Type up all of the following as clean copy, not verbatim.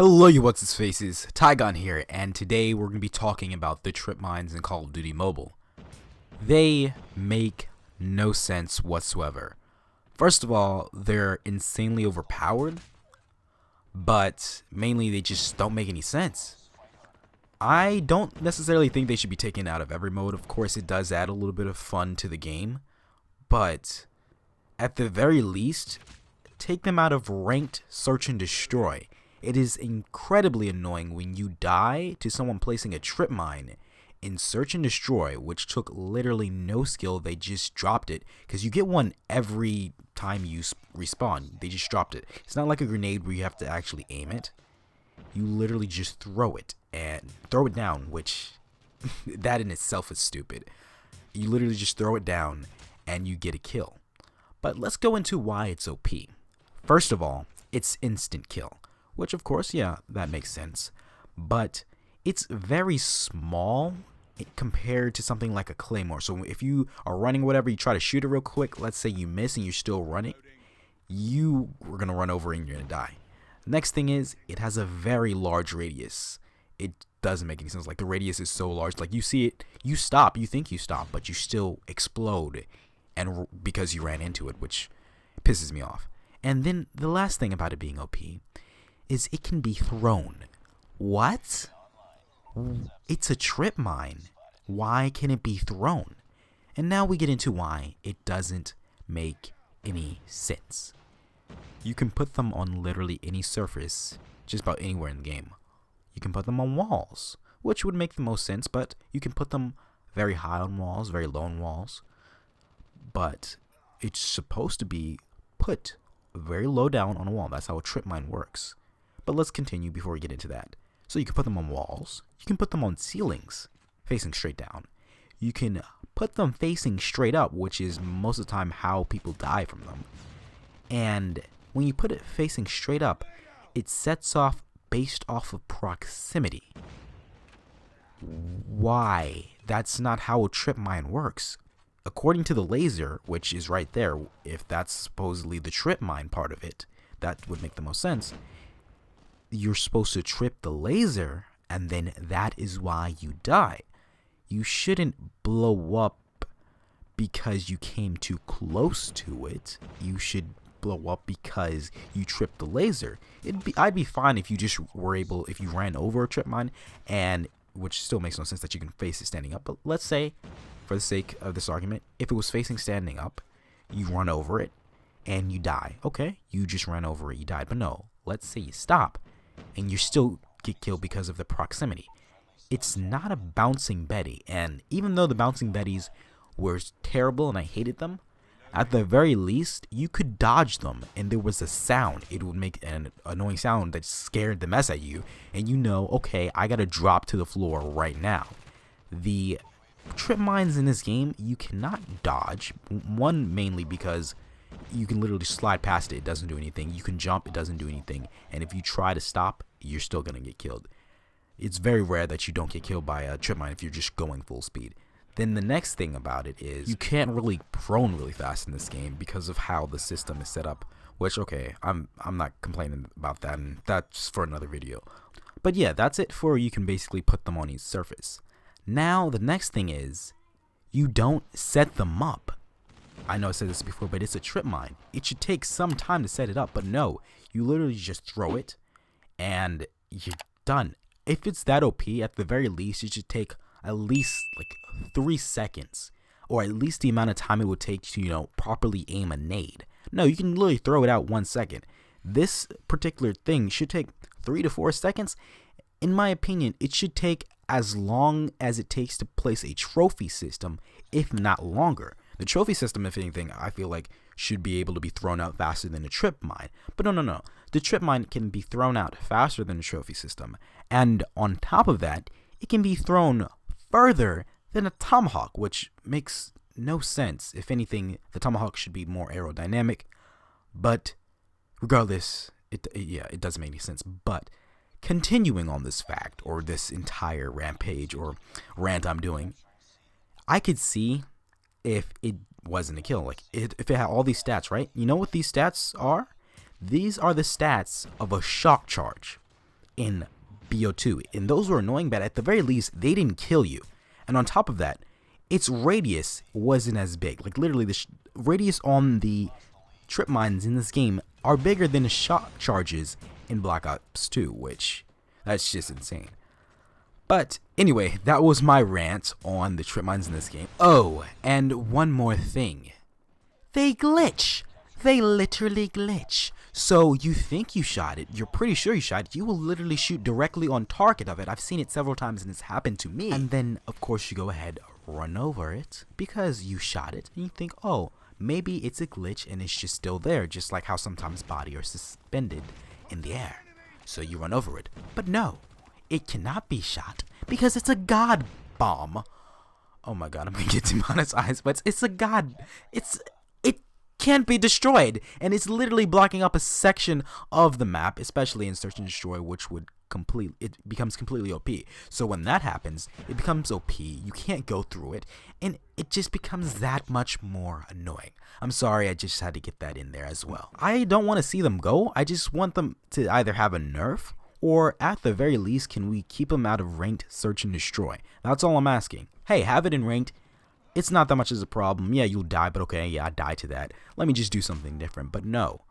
Hello you what's its faces, Tygon here, and today we're going to be talking about the trip mines in Call of Duty Mobile. They make no sense whatsoever. First of all, they're insanely overpowered, but mainly they just don't make any sense. I don't necessarily think they should be taken out of every mode. Of course, it does add a little bit of fun to the game, but at the very least, take them out of ranked search and destroy. It is incredibly annoying when you die to someone placing a trip mine in search and destroy, which took literally no skill. They just dropped it because you get one every time you respawn. They just dropped it. It's not like a grenade where you have to actually aim it. You literally just throw it and throw it down, which that in itself is stupid. You literally just throw it down and you get a kill. But let's go into why it's OP. First of all, it's instant kill. Which of course, yeah, that makes sense, but it's very small compared to something like a claymore. So if you are running whatever, you try to shoot it real quick, let's say you miss and you're still running, you are going to run over and you're going to die. Next thing is, it has a very large radius. It doesn't make any sense. Like, the radius is so large, like you see it, you stop, you think you stop, but you still explode, and because you ran into it, which pisses me off. And then the last thing about it being OP is it can be thrown. What? It's a trip mine. Why can it be thrown? And now we get into why it doesn't make any sense. You can put them on literally any surface, just about anywhere in the game. You can put them on walls, which would make the most sense, but you can put them very high on walls, very low on walls. But it's supposed to be put very low down on a wall. That's how a trip mine works. But let's continue before we get into that. So you can put them on walls. You can put them on ceilings, facing straight down. You can put them facing straight up, which is most of the time how people die from them. And when you put it facing straight up, it sets off based off of proximity. Why? That's not how a trip mine works. According to the laser, which is right there, if that's supposedly the trip mine part of it, that would make the most sense. You're supposed to trip the laser, and then that is why you die. You shouldn't blow up because you came too close to it. You should blow up because you tripped the laser. I'd be fine if you just were able, if you ran over a trip mine, and which still makes no sense that you can face it standing up. But let's say, for the sake of this argument, if it was facing standing up, you run over it and you die. Okay, you just ran over it, you died. But no, let's say you stop and you still get killed because of the proximity. It's not a bouncing Betty, and even though the bouncing Betties were terrible and I hated them, at the very least you could dodge them and there was a sound. It would make an annoying sound that scared the mess at you, and you know, okay, I gotta drop to the floor right now. The trip mines in this game you cannot dodge. One, mainly because you can literally slide past it, it doesn't do anything. You can jump, it doesn't do anything. And if you try to stop, you're still gonna get killed. It's very rare that you don't get killed by a trip mine if you're just going full speed. Then the next thing about it is you can't really prone really fast in this game because of how the system is set up. Which, okay, I'm not complaining about that, and that's for another video. But yeah, that's it for you can basically put them on each surface. Now the next thing is you don't set them up. I know I said this before, but it's a trip mine. It should take some time to set it up, but no, you literally just throw it and you're done. If it's that OP, at the very least, it should take at least like 3 seconds, or at least the amount of time it would take to, you know, properly aim a nade. No, you can literally throw it out 1 second. This particular thing should take 3 to 4 seconds. In my opinion, it should take as long as it takes to place a trophy system, if not longer. The trophy system, if anything, I feel like should be able to be thrown out faster than a trip mine. But no. The trip mine can be thrown out faster than the trophy system. And on top of that, it can be thrown further than a tomahawk, which makes no sense. If anything, the tomahawk should be more aerodynamic. But regardless, it doesn't make any sense. But continuing on this fact, or this entire rampage or rant I'm doing, I could see if it wasn't a kill. Like, if it had all these stats, right? You know what these stats are? These are the stats of a shock charge. in BO2, and those were annoying, but at the very least, they didn't kill you. And on top of that, its radius wasn't as big. Like literally, the radius on the trip mines in this game are bigger than the shock charges in Black Ops 2, which that's just insane. But anyway, that was my rant on the trip mines in this game. Oh, and one more thing. They glitch. They literally glitch. So you think you shot it, you're pretty sure you shot it, you will literally shoot directly on target of it. I've seen it several times and it's happened to me. And then, of course, you go ahead, run over it because you shot it and you think, oh, maybe it's a glitch and it's just still there, just like how sometimes bodies are suspended in the air. So you run over it. But no, it cannot be shot because it's a god bomb. Oh my god, I'm gonna get demonetized, but it's a god. It can't be destroyed, and it's literally blocking up a section of the map, especially in search and destroy, which would it becomes completely OP. So when that happens, it becomes OP, you can't go through it, and it just becomes that much more annoying. I'm sorry, I just had to get that in there as well. I don't want to see them go, I just want them to either have a nerf, or at the very least, can we keep them out of ranked search and destroy? That's all I'm asking. Hey, have it in ranked. It's not that much as a problem. Yeah, you'll die, but okay, yeah, I die to that. Let me just do something different. But no.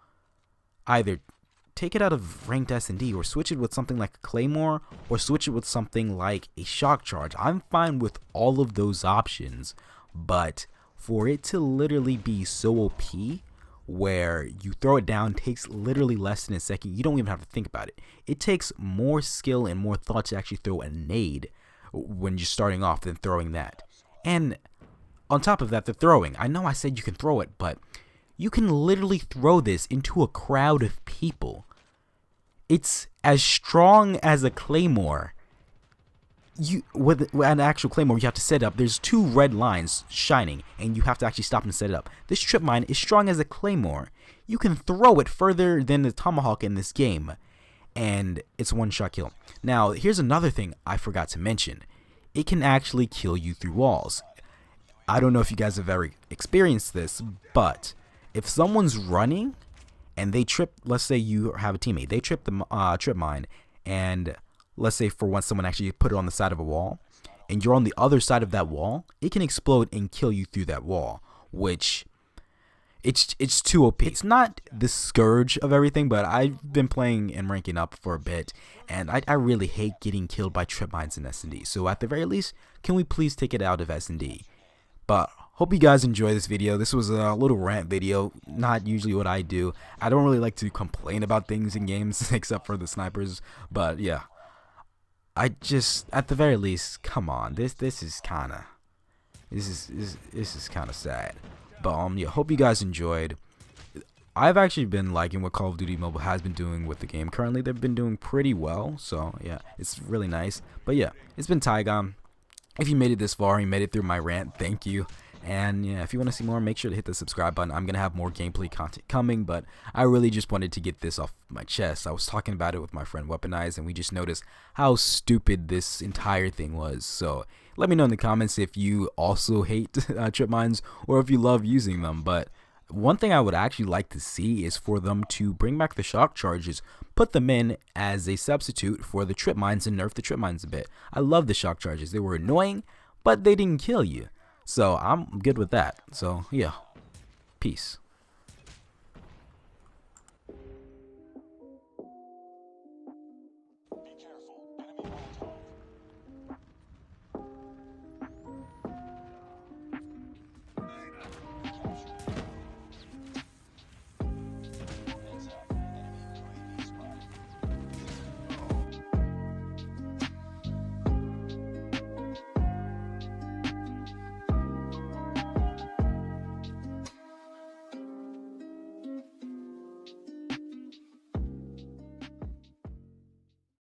Either take it out of ranked S&D or switch it with something like a Claymore or switch it with something like a shock charge. I'm fine with all of those options, but for it to literally be so OP where you throw it down takes literally less than a second, you don't even have to think about it. It takes more skill and more thought to actually throw a nade when you're starting off than throwing that. And on top of that, the throwing. I know I said you can throw it, but you can literally throw this into a crowd of people. It's as strong as a Claymore. With an actual Claymore, you have to set up. There's 2 red lines shining, and you have to actually stop and set it up. This trip mine is strong as a Claymore. You can throw it further than the Tomahawk in this game, and it's a one-shot kill. Now, here's another thing I forgot to mention. It can actually kill you through walls. I don't know if you guys have ever experienced this, but if someone's running and they trip, let's say you have a teammate, they trip the trip mine, and let's say for once someone actually put it on the side of a wall, and you're on the other side of that wall, it can explode and kill you through that wall, which it's too OP. It's not the scourge of everything, but I've been playing and ranking up for a bit, and I really hate getting killed by trip mines in S&D. So at the very least, can we please take it out of S&D? But hope you guys enjoy this video. This was a little rant video, not usually what I do. I don't really like to complain about things in games except for the snipers, but yeah. I just, at the very least, come on. This is kind of sad. But yeah, hope you guys enjoyed. I've actually been liking what Call of Duty Mobile has been doing with the game. Currently, they've been doing pretty well, so yeah, it's really nice. But yeah, it's been Tygon. If you made it this far, you made it through my rant, thank you. And yeah, if you want to see more, make sure to hit the subscribe button. I'm going to have more gameplay content coming, but I really just wanted to get this off my chest. I was talking about it with my friend Weaponize, and we just noticed how stupid this entire thing was. So let me know in the comments if you also hate trip mines or if you love using them. But one thing I would actually like to see is for them to bring back the shock charges, put them in as a substitute for the trip mines, and nerf the trip mines a bit. I love the shock charges. They were annoying, but they didn't kill you. So I'm good with that. So yeah, peace.